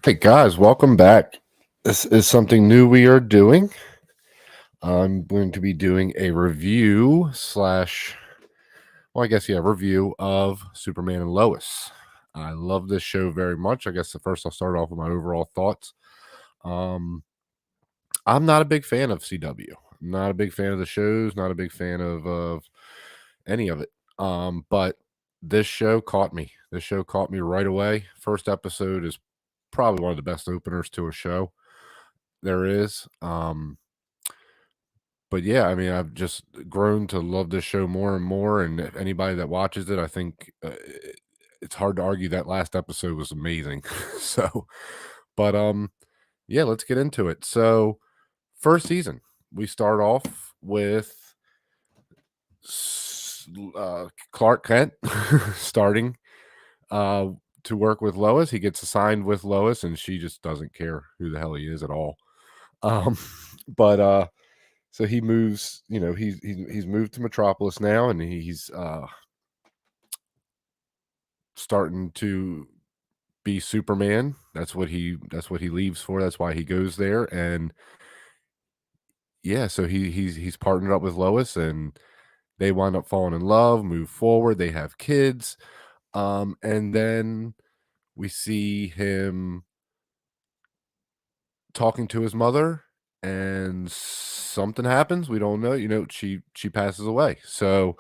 Hey guys, welcome back. This is something new we are doing. I'm going to be doing a review slash, well, I guess, yeah, review of Superman and Lois. I love this show very much. I guess the first I'll start off with my overall thoughts. Um, I'm not a big fan of CW. Not a big fan of the shows. Not a big fan of any of it. But this show caught me. This show caught me right away. First episode is probably one of the best openers to a show there is. But yeah, I mean, I've just grown to love this show more and more. And if anybody that watches it, I think it's hard to argue that last episode was amazing. so, but yeah, let's get into it. So, first season, we start off with Clark Kent starting uh, to work with Lois. He gets assigned with Lois, and she just doesn't care who the hell he is at all. Um, but So he moves, he's moved to Metropolis now, and he's starting to be Superman. That's what he leaves for. That's why he goes there. And yeah, so he's partnered up with Lois, and they wind up falling in love, move forward, they have kids. And then we see him talking to his mother, and something happens. We don't know. She passes away. So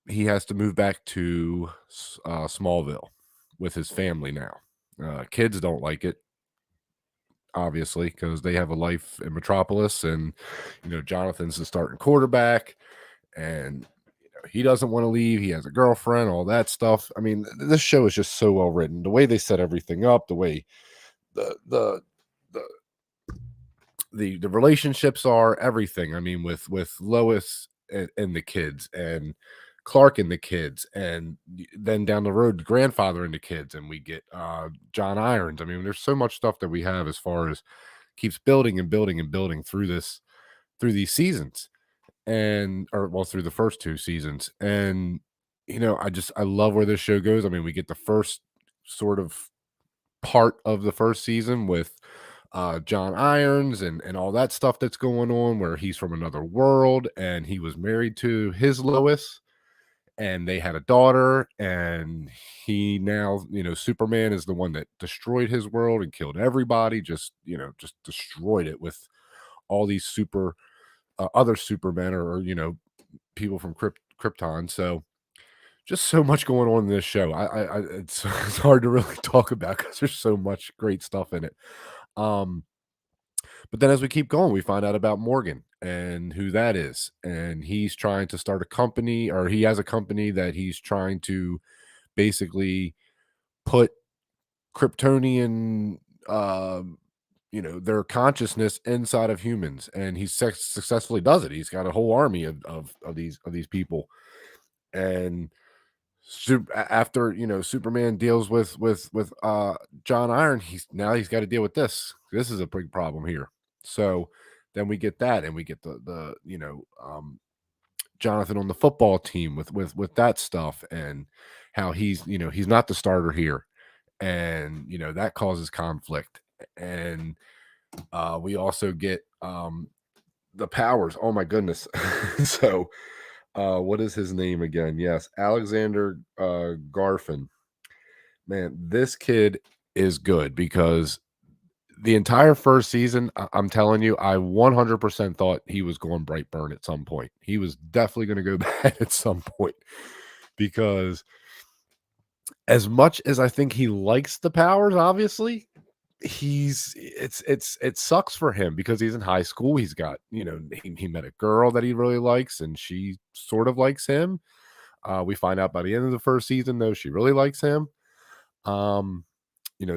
he has to move back to Smallville with his family now. Kids don't like it, obviously, because they have a life in Metropolis, and Jonathan's the starting quarterback, and he doesn't want to leave. He has a girlfriend, all that stuff. I mean, this show is just so well written. The way they set everything up, the way the the the the relationships are, everything. I mean, with Lois and the kids, and Clark and the kids, and then down the road, grandfather and the kids, and we get John Irons. I mean, there's so much stuff that we have as far as keeps building and building and building through these seasons, and or well through the first two seasons. And I love where this show goes. I mean, we get the first sort of part of the first season with John Irons and all that stuff that's going on, where he's from another world and he was married to his Lois, and they had a daughter, and he now, Superman is the one that destroyed his world and killed everybody, just destroyed it with all these other Supermen, or people from Krypton. So just so much going on in this show. It's hard to really talk about because there's so much great stuff in it. Um, but then as we keep going, we find out about Morgan and who that is. And he's trying to start a company, or he has a company that he's trying to basically put Kryptonian, their consciousness inside of humans. And he successfully does it. He's got a whole army of these people. And after Superman deals with John Iron, he's got to deal with this is a big problem here. So then we get that, and we get the Jonathan on the football team with that stuff, and how he's not the starter here, and that causes conflict. And we also get the powers. Oh my goodness. So what is his name again? Yes, Alexander Garfin. Man, this kid is good, because the entire first season, I'm telling you, I 100% thought he was going Brightburn at some point. He was definitely going to go bad at some point, because as much as I think he likes the powers, obviously, it sucks for him, because he's in high school. He's got, he met a girl that he really likes, and she sort of likes him. We find out by the end of the first season, though, she really likes him. Um,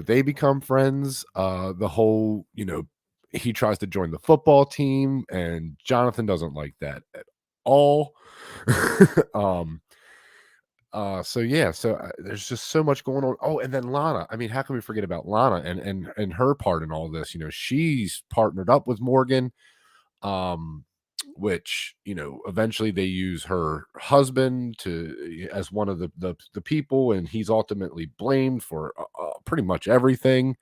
they become friends. The whole, he tries to join the football team, and Jonathan doesn't like that at all. um, so yeah, there's just so much going on. Oh, and then Lana. I mean, how can we forget about Lana and her part in all this? She's partnered up with Morgan. Um, which, eventually they use her husband to as one of the people, and he's ultimately blamed for pretty much everything.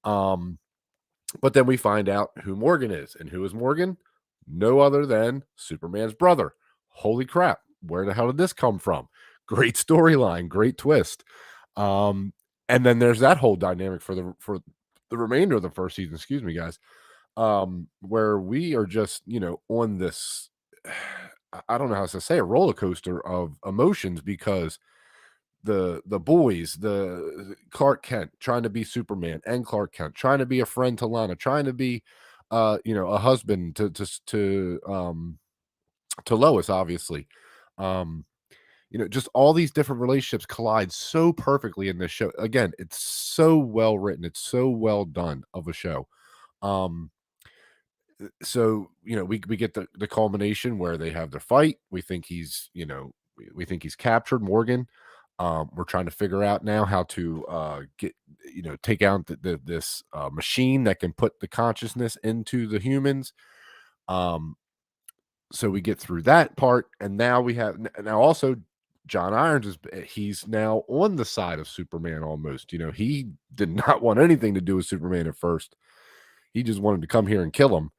Um, but then we find out who Morgan is, and who is Morgan? No other than Superman's brother. Holy crap! Where the hell did this come from? Great storyline, great twist. Um, and then there's that whole dynamic for the remainder of the first season. Excuse me, guys. Where we are just, on this, I don't know how to say, a roller coaster of emotions, because the boys, the Clark Kent trying to be Superman, and Clark Kent trying to be a friend to Lana, trying to be a husband to Lois, obviously. Um, just all these different relationships collide so perfectly in this show. Again, it's so well written, it's so well done of a show. Um, so we get the culmination where they have their fight. We think we think he's captured Morgan. We're trying to figure out now how to get take out this machine that can put the consciousness into the humans. um so we get through that part, and now we have now also John Irons he's now on the side of Superman almost. He did not want anything to do with Superman at first. He just wanted to come here and kill him.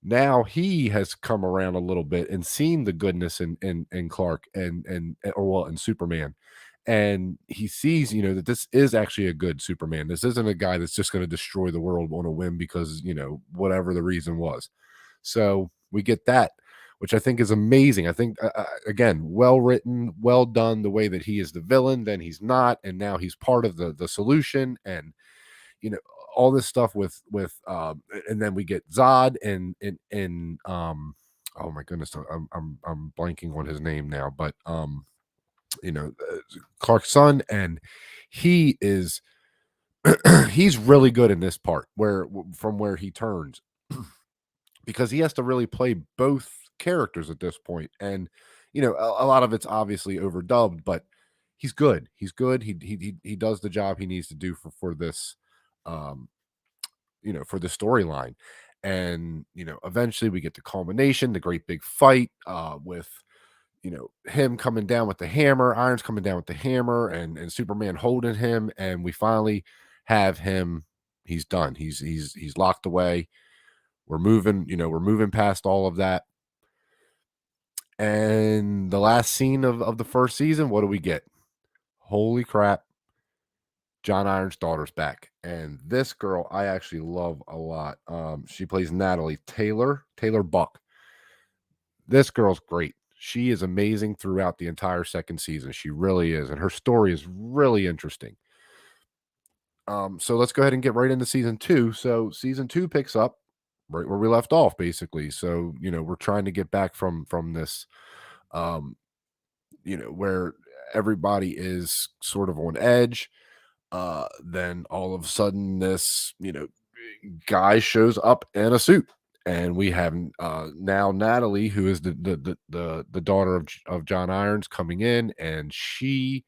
Now he has come around a little bit and seen the goodness in Clark or well, in Superman. And he sees, that this is actually a good Superman. This isn't a guy that's just going to destroy the world on a whim because, whatever the reason was. So we get that, which I think is amazing. I think, again, well written, well done, the way that he is the villain, then he's not, and now he's part of the solution. And you know all this stuff and then we get Zod and oh my goodness, I'm blanking on his name now, but Clark's son, and he is he's really good in this part from where he turns, because he has to really play both characters at this point. And a lot of it's obviously overdubbed, but he's good. He does the job he needs to do for this um for the storyline. And eventually we get the culmination, the great big fight with him coming down with the hammer, Irons coming down with the hammer, and Superman holding him, and we finally have him. He's done. He's locked away. We're moving past all of that. And the last scene of the first season, what do we get? Holy crap. John Iron's daughter's back. And this girl I actually love a lot. She plays Natalie Taylor Buck. This girl's great. She is amazing throughout the entire second season. She really is. And her story is really interesting. So let's go ahead and get right into season 2. So season 2 picks up right where we left off, basically. So, we're trying to get back from this, um, where everybody is sort of on edge. Then all of a sudden this, guy shows up in a suit, and we have now Natalie, who is the daughter of John Irons, coming in, and she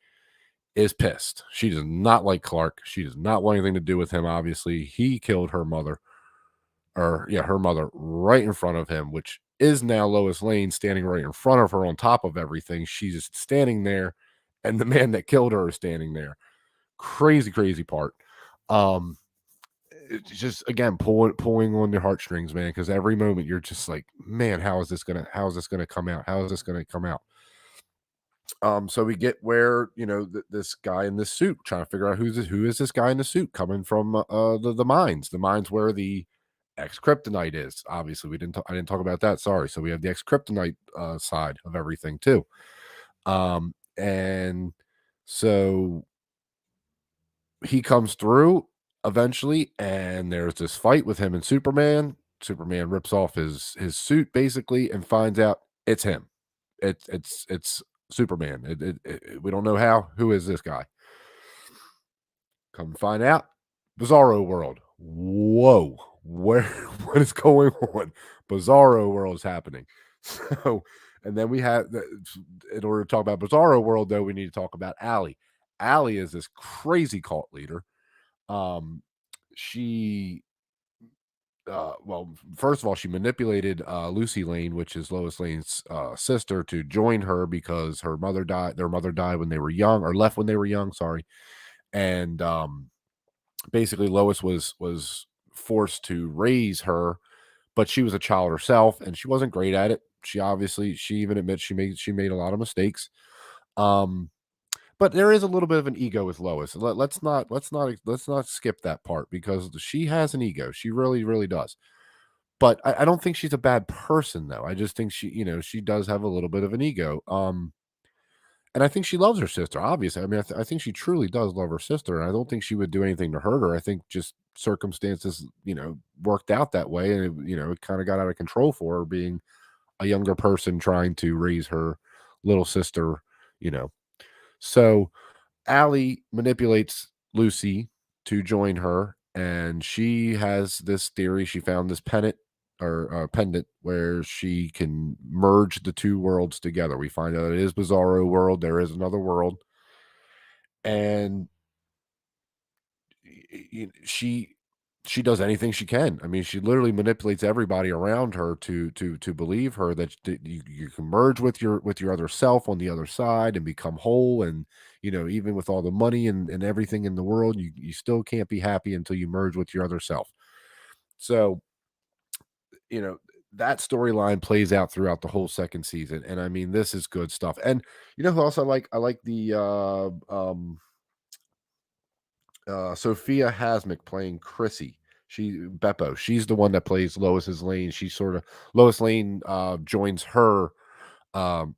is pissed. She does not like Clark. She does not want anything to do with him. Obviously, he killed her mother, or yeah, her mother, right in front of him, which is now Lois Lane standing right in front of her on top of everything. She's just standing there, and the man that killed her is standing there. Crazy, crazy part. Um, it's just, again, pulling on your heartstrings, man, because every moment you're just like, man, how is this gonna come out? How is this gonna come out? So we get where this guy in this suit, trying to figure out who is this guy in the suit coming from, the mines where the ex kryptonite is. Obviously, I didn't talk about that. Sorry. So we have the ex kryptonite side of everything too. And so he comes through eventually, and there's this fight with him and Superman. Superman rips off his suit basically and finds out it's him. It's Superman. We don't know who is this guy. Come find out, Bizarro World. Whoa, where what is going on? Bizarro World is happening. So, and then we have in order to talk about Bizarro World, though, we need to talk about Allie. Allie is this crazy cult leader. um she well, first of all, she manipulated Lucy Lane, which is Lois Lane's sister, to join her because her mother died. Their mother died when they were young, or left when they were young. Sorry, and basically Lois was forced to raise her, but she was a child herself, and she wasn't great at it. She even admits she made a lot of mistakes. Um, but there is a little bit of an ego with Lois. Let's not skip that part because she has an ego. She really does. But I don't think she's a bad person, though. I just think she does have a little bit of an ego. And I think she loves her sister, obviously. I mean, I think she truly does love her sister, and I don't think she would do anything to hurt her. I think just circumstances, worked out that way, and it kind of got out of control for her being a younger person trying to raise her little sister, you know. So Allie manipulates Lucy to join her, and she has this theory. She found this pendant where she can merge the two worlds together. We find out it is Bizarro world. There is another world, and she does anything she can. I mean, she literally manipulates everybody around her to believe her that you can merge with your other self on the other side and become whole. And even with all the money and everything in the world, you still can't be happy until you merge with your other self. So you know that storyline plays out throughout the whole second season, and I mean, this is good stuff. And who else I like? I like the Sophia Hasmick playing Chrissy. Beppo. She's the one that plays Lois's Lane. She sort of Lois Lane joins her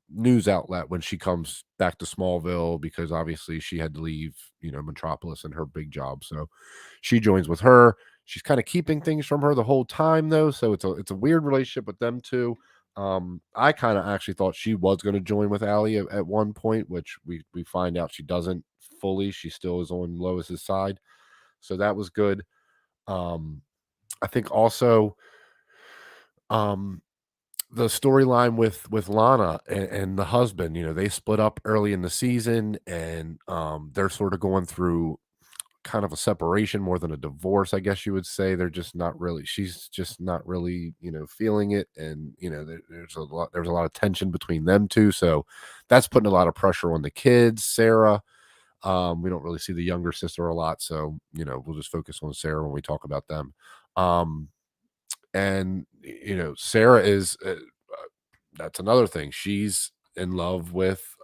news outlet when she comes back to Smallville because obviously she had to leave, Metropolis and her big job. So she joins with her. She's kind of keeping things from her the whole time though, so it's a weird relationship with them two. I kind of actually thought she was going to join with Allie at one point, which we find out she doesn't fully. She still is on Lois's side, so that was good. Um, I think also um, the storyline with Lana and the husband, they split up early in the season, and they're sort of going through kind of a separation more than a divorce, I guess you would say. They're just not really she's just not really, feeling it. And, there's a lot of tension between them two. So that's putting a lot of pressure on the kids, Sarah. We don't really see the younger sister a lot. So, we'll just focus on Sarah when we talk about them. Um, and, Sarah is, that's another thing. She's in love with,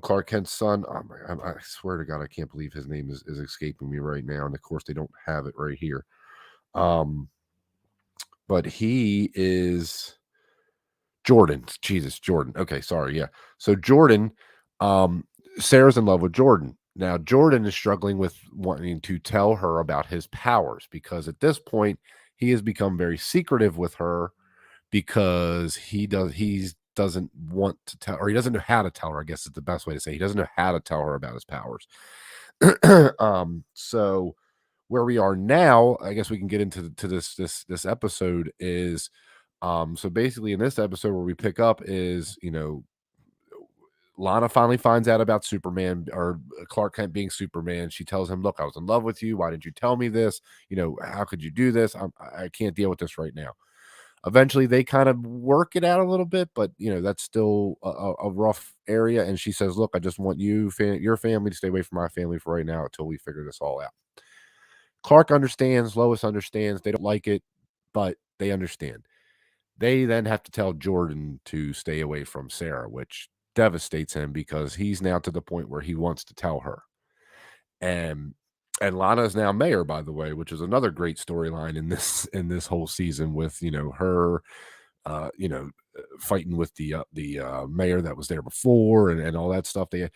Clark Kent's son. Oh my, I swear to God, I can't believe his name is escaping me right now. And of course, they don't have it right here. Um, but he is Jordan. Jesus, Jordan. Okay, sorry. Yeah. So Jordan, um, Sarah's in love with Jordan. Now, Jordan is struggling with wanting to tell her about his powers because at this point, he has become very secretive with her because he doesn't want to tell, or he doesn't know how to tell her, I guess is the best way to say. He doesn't know how to tell her about his powers. So where we are now, I guess we can get into this episode is so basically in this episode where we pick up is, Lana finally finds out about Superman, or Clark Kent being Superman. She tells him, "Look, I was in love with you. Why didn't you tell me this? How could you do this? I can't deal with this right now." Eventually, they kind of work it out a little bit, but that's still a rough area. And she says, "Look, I just want your family to stay away from my family for right now until we figure this all out." Clark understands. Lois understands. They don't like it, but they understand. They then have to tell Jordan to stay away from Sarah, which devastates him because he's now to the point where he wants to tell her. And Lana is now mayor, by the way, which is another great storyline in this whole season with her fighting with the mayor that was there before and all that stuff. The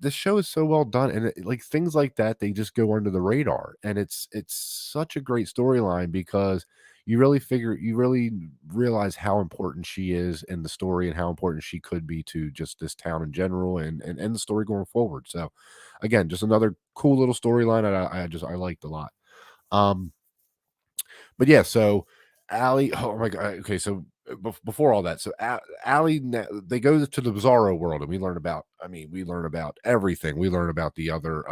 show is so well done, and like things like that, they just go under the radar, and it's such a great storyline because you really realize how important she is in the story and how important she could be to just this town in general and the story going forward. So again, just another cool little storyline that I liked a lot. Um, but yeah, so Allie, oh my God. Okay, so before all that, so Allie, they go to the Bizarro world, and we learn about. I mean, we learn about everything. We learn about the other.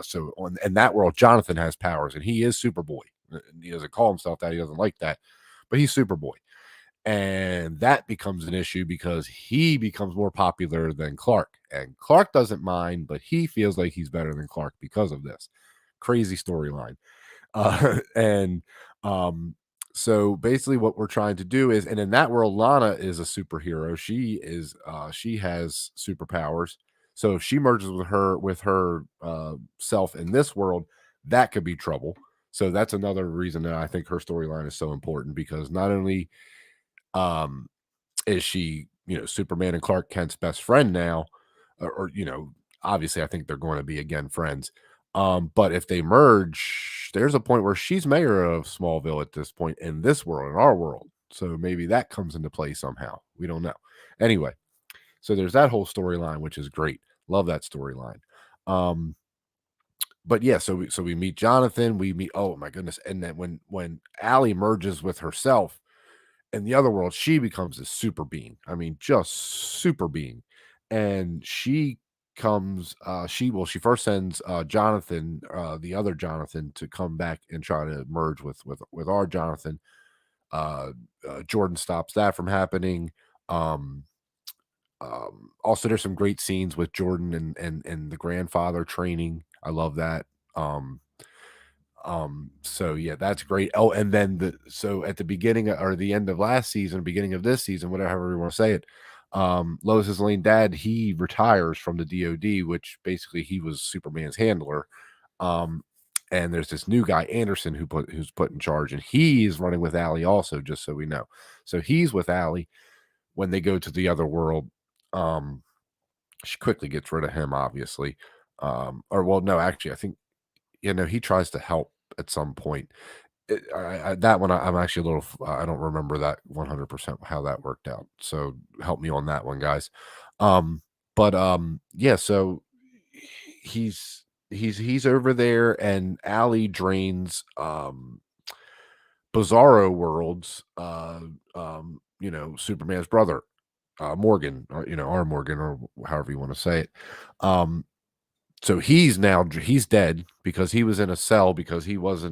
So in that world, Jonathan has powers, and he is Superboy. He doesn't call himself that. He doesn't like that, but he's Superboy. And that becomes an issue because he becomes more popular than Clark. And Clark doesn't mind, but he feels like he's better than Clark because of this. Crazy storyline. And um, so basically what we're trying to do is, and in that world, Lana is a superhero. She has superpowers. So if she merges with her self in this world, that could be trouble. So that's another reason that I think her storyline is so important, because not only um is she, Superman and Clark Kent's best friend now, or obviously I think they're going to be again friends. But if they merge, there's a point where she's mayor of Smallville at this point in this world, in our world. So maybe that comes into play somehow. We don't know. Anyway, so there's that whole storyline, which is great. Love that storyline. Um, but yeah, so we meet Jonathan. We meet, oh my goodness, and then when Allie merges with herself in the other world, she becomes a super being. I mean, just super being. And she comes, she first sends Jonathan, the other Jonathan, to come back and try to merge with our Jonathan. Uh, Jordan stops that from happening. Um, Also, there's some great scenes with Jordan and the grandfather training. I love that. Um, so yeah, that's great. Oh, and then so at the beginning or the end of last season, beginning of this season, whatever you want to say it, Lois's Lane dad, he retires from the DOD, which basically he was Superman's handler. Um, and there's this new guy, Anderson, who's put in charge, and he's running with Allie also, just so we know. So he's with Allie when they go to the other world. Um, she quickly gets rid of him, obviously. Or well, no, actually, I think he tries to help at some point. That one, I'm actually a little. I don't remember that 100% how that worked out. So help me on that one, guys. But yeah. So he's over there, and Allie drains Bizarro Worlds. Superman's brother, Morgan, or our Morgan, or however you want to say it. Um, so he's dead because he was in a cell, because he was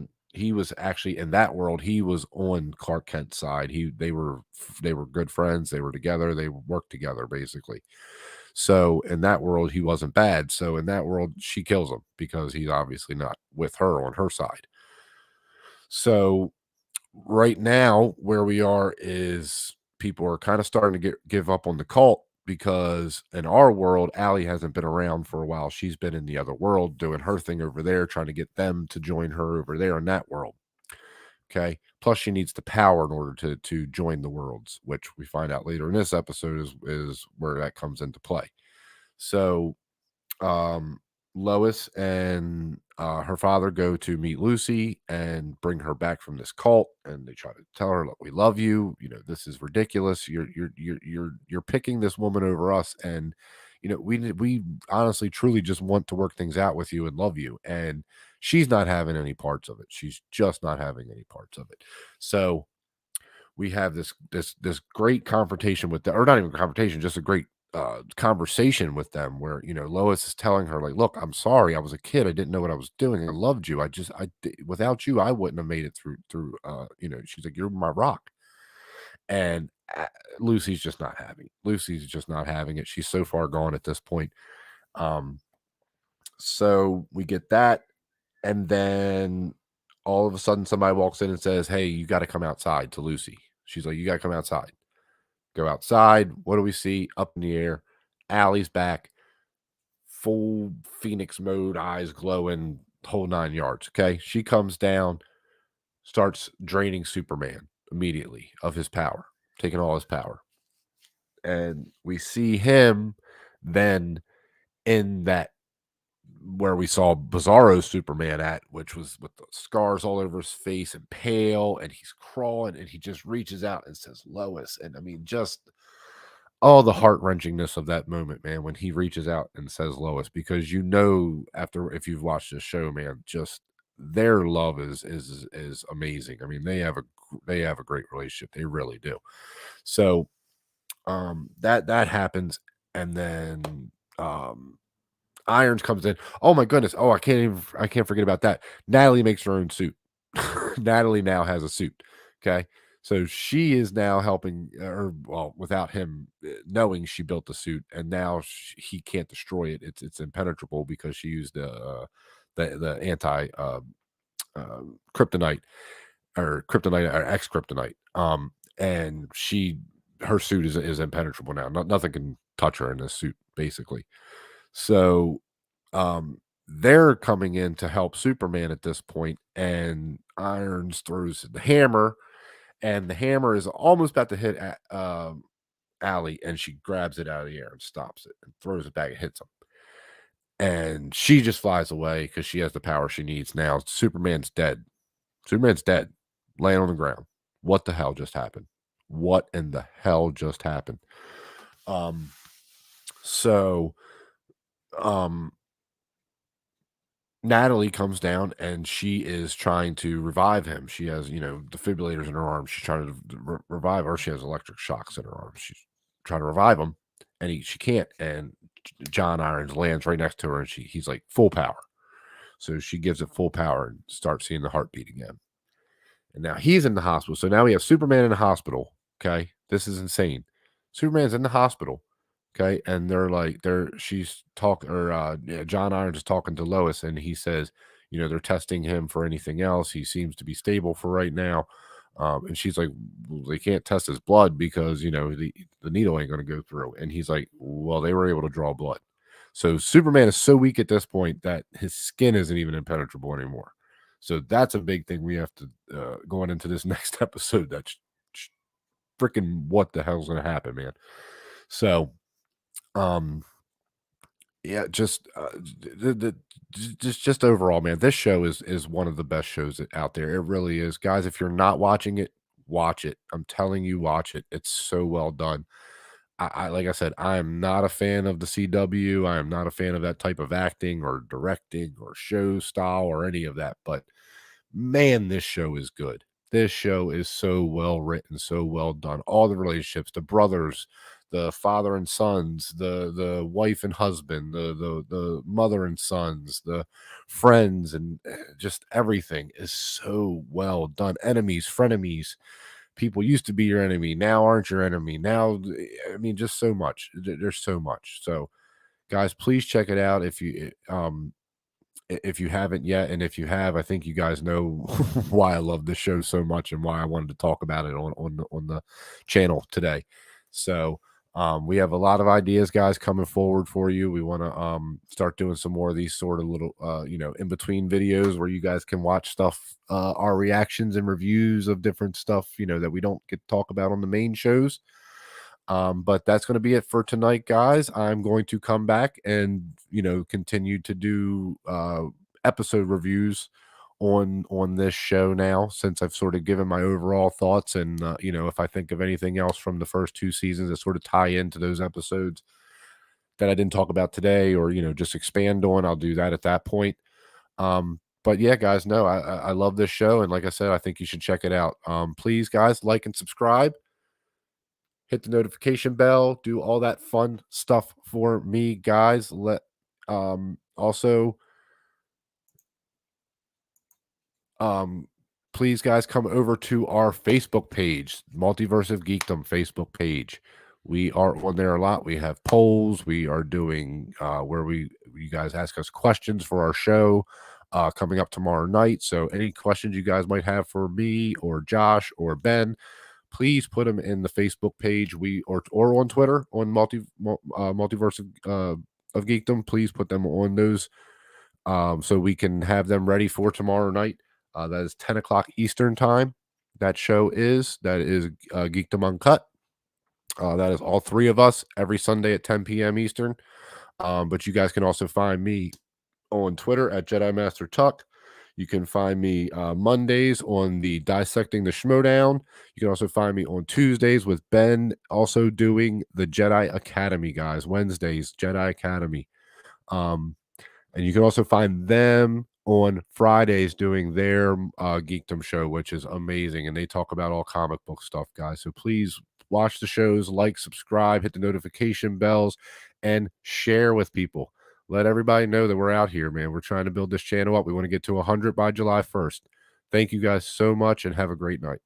actually in that world. He was on Clark Kent's side. They were good friends. They were together. They worked together basically. So in that world, he wasn't bad. So in that world, she kills him because he's obviously not with her on her side. So right now, where we are is people are kind of starting to give up on the cult, because in our world, Allie hasn't been around for a while. She's been in the other world doing her thing over there, trying to get them to join her over there in that world. Okay. Plus, she needs the power in order to join the worlds, which we find out later in this episode is where that comes into play. So um, Lois and her father go to meet Lucy and bring her back from this cult, and they try to tell her, "Look, we love you. This is ridiculous. You're picking this woman over us, and we honestly, truly just want to work things out with you and love you." And she's not having any parts of it. She's just not having any parts of it. So we have this great confrontation with or not even confrontation, just a great conversation with them, where Lois is telling her, like, look, I'm sorry, I was a kid, I didn't know what I was doing, I loved you, without you I wouldn't have made it through she's like, you're my rock. And Lucy's just not having it. She's so far gone at this point. um so we get that, and then all of a sudden somebody walks in and says, hey, you got to come outside, to Lucy. She's like, you got to come outside. Go outside. What do we see? Up in the air, Allie's back, full Phoenix mode, eyes glowing, whole 9 yards. Okay. She comes down, starts draining Superman immediately of his power, taking all his power. And we see him then in that where we saw Bizarro Superman at, which was with the scars all over his face and pale, and he's crawling, and he just reaches out and says, Lois. And I mean, just all the heart wrenchingness of that moment, man, when he reaches out and says Lois, because after, if you've watched this show, man, just their love is amazing. I mean, they have a great relationship. They really do. So that happens, and then Irons comes in. Oh my goodness. Oh, I can't forget about that. Natalie makes her own suit. Natalie now has a suit. Okay. So she is now helping, or well, without him knowing, she built the suit, and now he can't destroy it. It's impenetrable because she used the anti uh, kryptonite or ex kryptonite. And her suit is impenetrable now. Nothing can touch her in this suit, basically. So they're coming in to help Superman at this point, and Irons throws the hammer, and the hammer is almost about to hit Allie, and she grabs it out of the air and stops it and throws it back and hits him. And she just flies away because she has the power she needs now. Superman's dead. Superman's dead, laying on the ground. What the hell just happened? What in the hell just happened? Um, so, um, Natalie comes down and she is trying to revive him. She has, defibrillators in her arms. She's trying to revive, or she has electric shocks in her arms. She's trying to revive him, and she can't. And John Irons lands right next to her, and he's like full power. So she gives it full power and starts seeing the heartbeat again. And now he's in the hospital. So now we have Superman in the hospital. Okay. This is insane. Superman's in the hospital. Okay. And she's talking, or yeah, John Irons is talking to Lois, and he says, they're testing him for anything else. He seems to be stable for right now. And she's like, well, they can't test his blood because, the needle ain't going to go through. And he's like, well, they were able to draw blood. So Superman is so weak at this point that his skin isn't even impenetrable anymore. So that's a big thing we have to going into this next episode. That's freaking what the hell's going to happen, man. So, um, yeah, just overall, man, this show is one of the best shows out there. It really is, guys. If you're not watching it, watch it. I'm telling you, watch it. It's so well done. I like I said, I am not a fan of the CW. I am not a fan of that type of acting or directing or show style or any of that. But man, this show is good. This show is so well written, so well done. All the relationships, the brothers, the father and sons, the wife and husband, the mother and sons, the friends, and just everything is so well done. Enemies, frenemies, people used to be your enemy, now aren't your enemy. Now, I mean, just so much. There's so much. So, guys, please check it out if you haven't yet, and if you have, I think you guys know why I love this show so much and why I wanted to talk about it on the channel today. So we have a lot of ideas, guys, coming forward for you. We want to start doing some more of these sort of little in between videos where you guys can watch stuff, our reactions and reviews of different stuff, that we don't get to talk about on the main shows. But that's going to be it for tonight, guys. I'm going to come back and continue to do episode reviews on this show now, since I've sort of given my overall thoughts, and if I think of anything else from the first two seasons that sort of tie into those episodes that I didn't talk about today, or just expand on, I'll do that at that point. But yeah, guys, no, I love this show, and like I said, I think you should check it out. Please, guys, like and subscribe, hit the notification bell, do all that fun stuff for me, guys. Also, please, guys, come over to our Facebook page, Multiverse of Geekdom Facebook page. We are on there a lot. We have polls. We are doing where you guys ask us questions for our show coming up tomorrow night. So any questions you guys might have for me or Josh or Ben, please put them in the Facebook page. Or on Twitter on Multiverse of Geekdom. Please put them on those so we can have them ready for tomorrow night. That is 10 o'clock Eastern time. That is Geekdom Uncut. That is all three of us every Sunday at 10 p.m. Eastern. But you guys can also find me on Twitter at Jedi Master Tuck. You can find me Mondays on the Dissecting the Schmodown. You can also find me on Tuesdays with Ben, also doing the Jedi Academy, guys. Wednesdays, Jedi Academy. And you can also find them on Fridays doing their Geekdom show, which is amazing. And they talk about all comic book stuff, guys. So please watch the shows, like, subscribe, hit the notification bells, and share with people. Let everybody know that we're out here, man. We're trying to build this channel up. We want to get to 100 by July 1st. Thank you guys so much and have a great night.